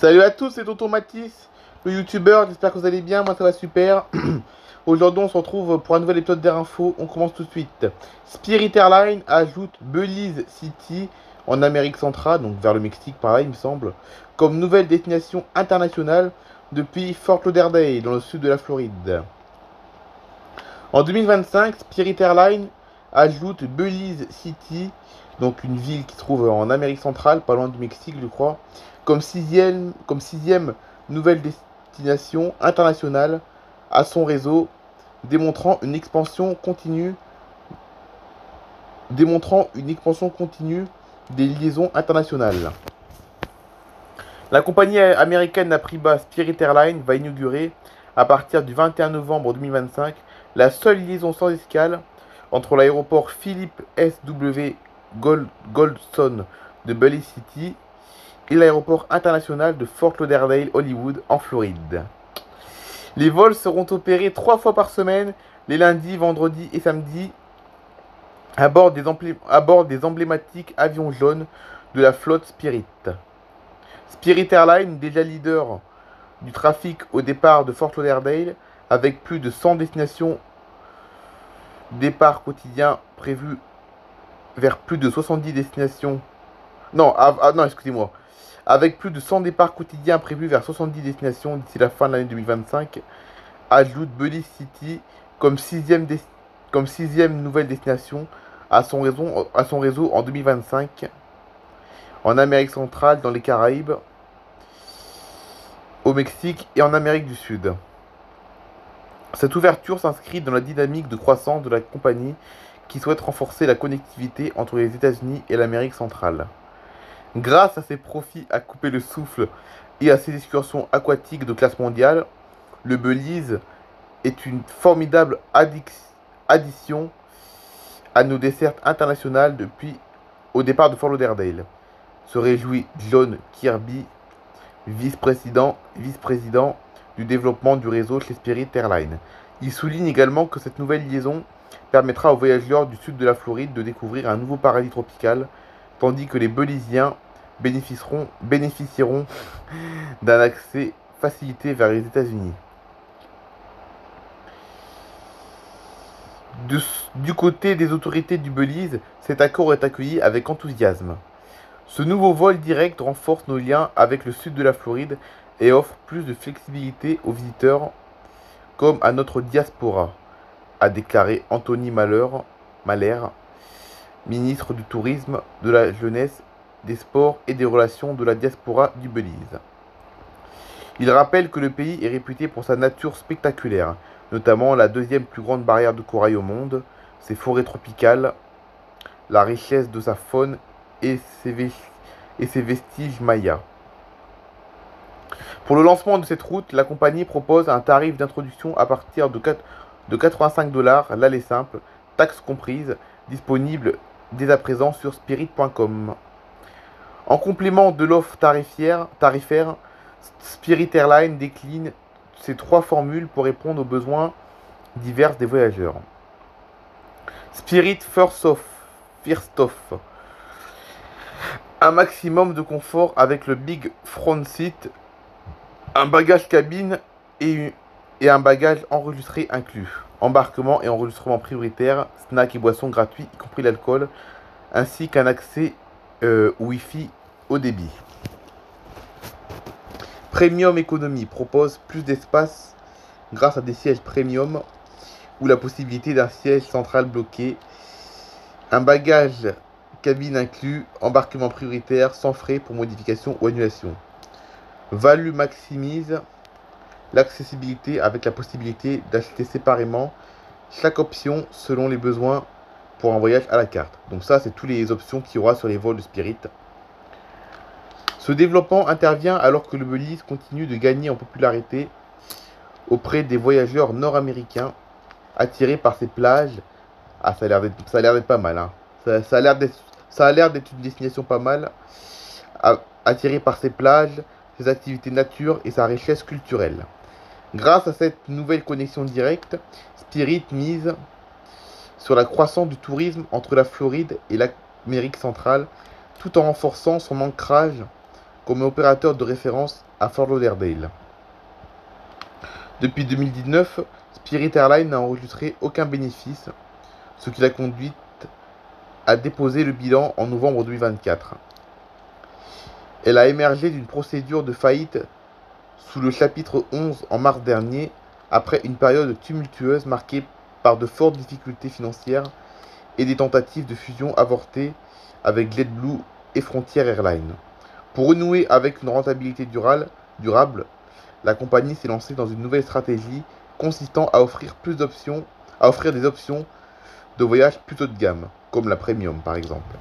Salut à tous, c'est Tonton Mathis, le youtubeur, j'espère que vous allez bien, moi ça va super. Aujourd'hui on se retrouve pour un nouvel épisode d'Air Info, on commence tout de suite. Spirit Airlines ajoute Belize City en Amérique centrale, donc vers le Mexique pareil il me semble, comme nouvelle destination internationale depuis Fort Lauderdale dans le sud de la Floride. En 2025, Spirit Airlines ajoute Belize City, donc une ville qui se trouve en Amérique centrale, pas loin du Mexique je crois, comme sixième nouvelle destination internationale à son réseau, démontrant une expansion continue, des liaisons internationales. La compagnie américaine à prix bas Spirit Airlines va inaugurer, à partir du 21 novembre 2025, la seule liaison sans escale entre l'aéroport Philip S.W. Goldson de Belize City et l'aéroport international de Fort Lauderdale Hollywood en Floride. Les vols seront opérés 3 fois par semaine, les lundis, vendredis et samedis, à bord des emblématiques avions jaunes de la flotte Spirit. Spirit Airlines, déjà leader du trafic au départ de Fort Lauderdale, avec plus de 100 destinations départ quotidien prévus vers plus de 70 destinations. Non, non, excusez-moi. Avec plus de 100 départs quotidiens prévus vers 70 destinations d'ici la fin de l'année 2025, ajoute Belize City comme sixième nouvelle destination à son réseau en 2025, en Amérique centrale, dans les Caraïbes, au Mexique et en Amérique du Sud. Cette ouverture s'inscrit dans la dynamique de croissance de la compagnie qui souhaite renforcer la connectivité entre les États-Unis et l'Amérique centrale. Grâce à ses profits à couper le souffle et à ses excursions aquatiques de classe mondiale, le Belize est une formidable addition à nos dessertes internationales depuis au départ de Fort Lauderdale, se réjouit John Kirby, vice-président du développement du réseau chez Spirit Airlines. Il souligne également que cette nouvelle liaison permettra aux voyageurs du sud de la Floride de découvrir un nouveau paradis tropical, tandis que les Beliziens bénéficieront d'un accès facilité vers les États-Unis. Du côté des autorités du Belize, cet accord est accueilli avec enthousiasme. Ce nouveau vol direct renforce nos liens avec le sud de la Floride et offre plus de flexibilité aux visiteurs comme à notre diaspora, a déclaré Anthony Mahler, ministre du Tourisme, de la Jeunesse, des Sports et des Relations de la diaspora du Belize. Il rappelle que le pays est réputé pour sa nature spectaculaire, notamment la deuxième plus grande barrière de corail au monde, ses forêts tropicales, la richesse de sa faune et ses vestiges mayas. Pour le lancement de cette route, la compagnie propose un tarif d'introduction à partir de 85$ l'aller simple, taxes comprises, disponible dès à présent sur spirit.com. En complément de l'offre tarifaire, Spirit Airlines décline ces 3 formules pour répondre aux besoins divers des voyageurs. Spirit First Off. Un maximum de confort avec le Big Front Seat, un bagage cabine et un bagage enregistré inclus. Embarquement et enregistrement prioritaire, snacks et boissons gratuits, y compris l'alcool, ainsi qu'un accès Wi-Fi haut débit. Premium Economy propose plus d'espace grâce à des sièges premium ou la possibilité d'un siège central bloqué, un bagage cabine inclus, embarquement prioritaire sans frais pour modification ou annulation. Value maximise l'accessibilité avec la possibilité d'acheter séparément chaque option selon les besoins pour un voyage à la carte. Donc ça, c'est toutes les options qu'il y aura sur les vols de Spirit. Ce développement intervient alors que le Belize continue de gagner en popularité auprès des voyageurs nord-américains attirés par ses plages. Ah, ça a l'air d'être pas mal, hein. Ça a l'air d'être une destination pas mal, attirée par ses plages, ses activités nature et sa richesse culturelle. Grâce à cette nouvelle connexion directe, Spirit mise sur la croissance du tourisme entre la Floride et l'Amérique centrale, tout en renforçant son ancrage comme opérateur de référence à Fort Lauderdale. Depuis 2019, Spirit Airlines n'a enregistré aucun bénéfice, ce qui l'a conduite à déposer le bilan en novembre 2024. Elle a émergé d'une procédure de faillite sous le chapitre 11 en mars dernier, après une période tumultueuse marquée par de fortes difficultés financières et des tentatives de fusion avortées avec JetBlue et Frontier Airlines. Pour renouer avec une rentabilité durable, la compagnie s'est lancée dans une nouvelle stratégie consistant à offrir des options de voyage plus haut de gamme, comme la Premium par exemple.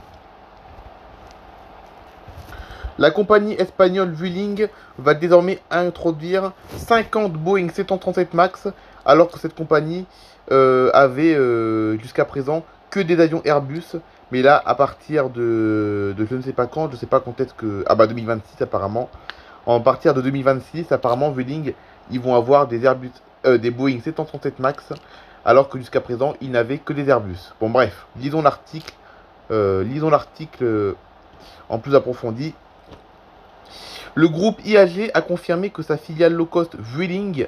La compagnie espagnole Vueling va désormais introduire 50 Boeing 737 MAX, alors que cette compagnie avait jusqu'à présent que des avions Airbus. Mais là, à partir de je ne sais pas quand, je ne sais pas quand est-ce que... Ah bah 2026 apparemment. À partir de 2026, apparemment, Vueling, ils vont avoir des Boeing 737 MAX, alors que jusqu'à présent, ils n'avaient que des Airbus. Bon bref, lisons l'article en plus approfondi. Le groupe IAG a confirmé que sa filiale low-cost Vueling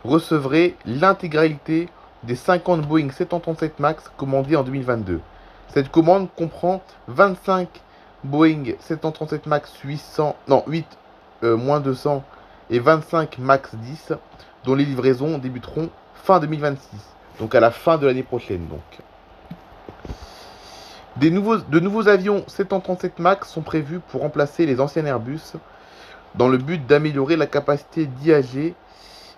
recevrait l'intégralité des 50 Boeing 737 MAX commandés en 2022. Cette commande comprend 25 Boeing 737 MAX 8-200 et 25 MAX 10, dont les livraisons débuteront fin 2026, donc à la fin de l'année prochaine. De nouveaux avions 737 MAX sont prévus pour remplacer les anciens Airbus, dans le but d'améliorer la capacité d'IAG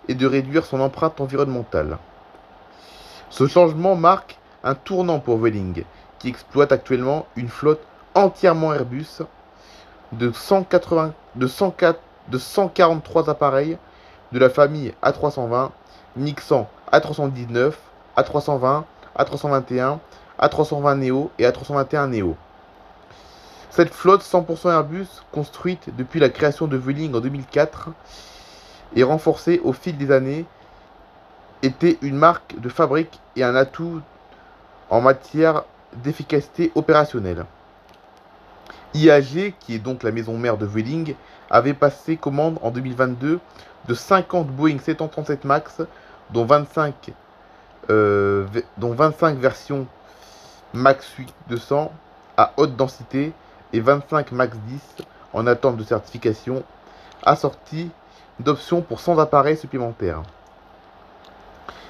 et de réduire son empreinte environnementale. Ce changement marque un tournant pour Vueling, qui exploite actuellement une flotte entièrement Airbus de 143 appareils de la famille A320, mixant A319, A320, A321, A320neo et A321neo. Cette flotte 100% Airbus, construite depuis la création de Vueling en 2004 et renforcée au fil des années, était une marque de fabrique et un atout en matière d'efficacité opérationnelle. IAG, qui est donc la maison mère de Vueling, avait passé commande en 2022 de 50 Boeing 737 MAX, dont 25 versions MAX 8-200 à haute densité et 25 MAX 10 en attente de certification, assorties d'options pour 100 appareils supplémentaires.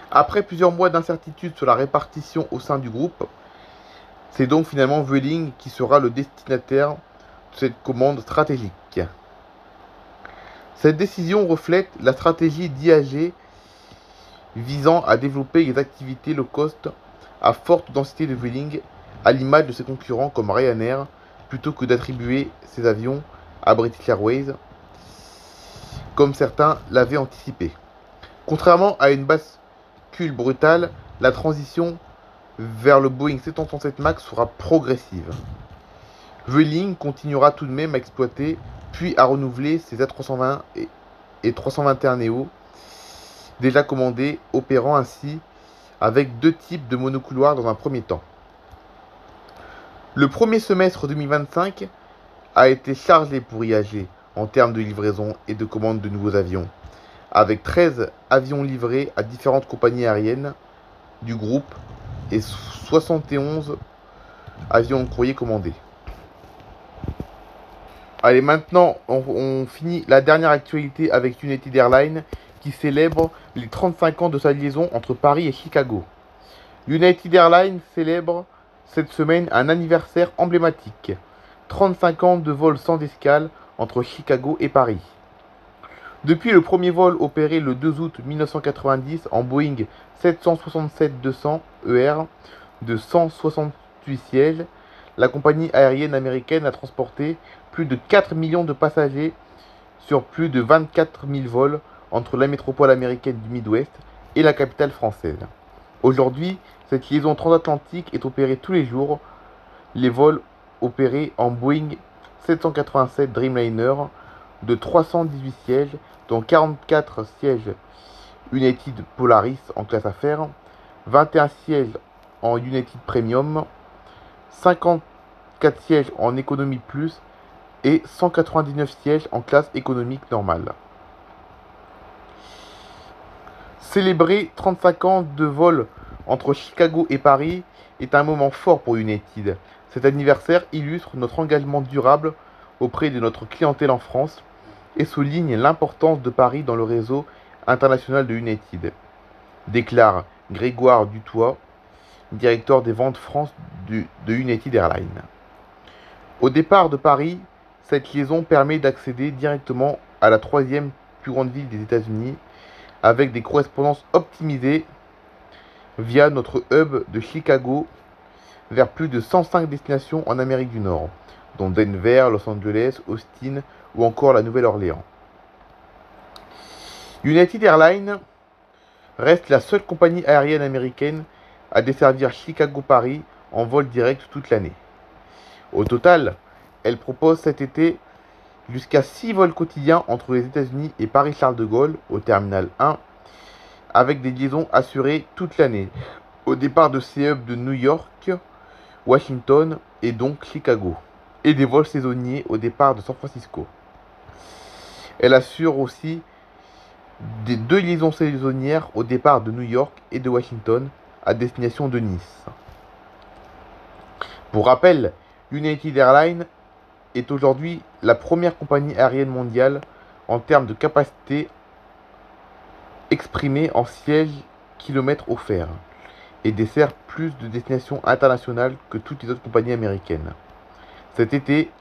Après plusieurs mois d'incertitude sur la répartition au sein du groupe, c'est donc finalement Vueling qui sera le destinataire de cette commande stratégique. Cette décision reflète la stratégie d'IAG visant à développer les activités low cost à forte densité de Vueling, à l'image de ses concurrents comme Ryanair, plutôt que d'attribuer ses avions à British Airways, comme certains l'avaient anticipé. Contrairement à une bascule brutale, la transition vers le Boeing 737 MAX sera progressive. Vueling continuera tout de même à exploiter puis à renouveler ses A320 et 321neo déjà commandés, opérant ainsi avec deux types de monocouloirs dans un premier temps. Le premier semestre 2025 a été chargé pour IAG en termes de livraison et de commande de nouveaux avions, avec 13 avions livrés à différentes compagnies aériennes du groupe et 71 avions courrier commandés. Allez, maintenant, on finit la dernière actualité avec United Airlines qui célèbre les 35 ans de sa liaison entre Paris et Chicago. United Airlines célèbre cette semaine un anniversaire emblématique. 35 ans de vol sans escale entre Chicago et Paris. Depuis le premier vol opéré le 2 août 1990 en Boeing 767-200 ER de 168 sièges, la compagnie aérienne américaine a transporté plus de 4 millions de passagers sur plus de 24 000 vols entre la métropole américaine du Midwest et la capitale française. Aujourd'hui, cette liaison transatlantique est opérée tous les jours. Les vols opérés en Boeing 787 Dreamliner de 318 sièges, dont 44 sièges United Polaris en classe affaires, 21 sièges en United Premium, 54 sièges en Economy Plus et 199 sièges en classe économique normale. Célébrer 35 ans de vol entre Chicago et Paris est un moment fort pour United. Cet anniversaire illustre notre engagement durable auprès de notre clientèle en France et souligne l'importance de Paris dans le réseau international de United, déclare Grégoire Dutoit, directeur des ventes France de United Airlines. Au départ de Paris, cette liaison permet d'accéder directement à la troisième plus grande ville des États-Unis avec des correspondances optimisées via notre hub de Chicago vers plus de 105 destinations en Amérique du Nord, dont Denver, Los Angeles, Austin ou encore la Nouvelle-Orléans. United Airlines reste la seule compagnie aérienne américaine à desservir Chicago-Paris en vol direct toute l'année. Au total, elle propose cet été jusqu'à 6 vols quotidiens entre les États-Unis et Paris-Charles de Gaulle au terminal 1, avec des liaisons assurées toute l'année, au départ de ses hubs de New York, Washington et donc Chicago, et des vols saisonniers au départ de San Francisco. Elle assure aussi des 2 liaisons saisonnières au départ de New York et de Washington à destination de Nice. Pour rappel, United Airlines est aujourd'hui la première compagnie aérienne mondiale en termes de capacité exprimée en sièges kilomètres offerts et dessert plus de destinations internationales que toutes les autres compagnies américaines. Cet été,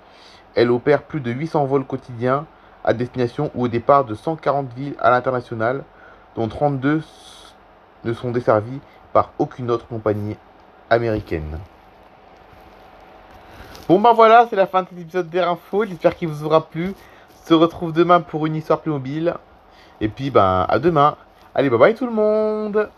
elle opère plus de 800 vols quotidiens à destination ou au départ de 140 villes à l'international, dont 32 ne sont desservies par aucune autre compagnie américaine. Bon ben voilà, c'est la fin de cet épisode d'Air Info, j'espère qu'il vous aura plu. On se retrouve demain pour une histoire Playmobil. Et puis ben à demain. Allez, bye bye tout le monde.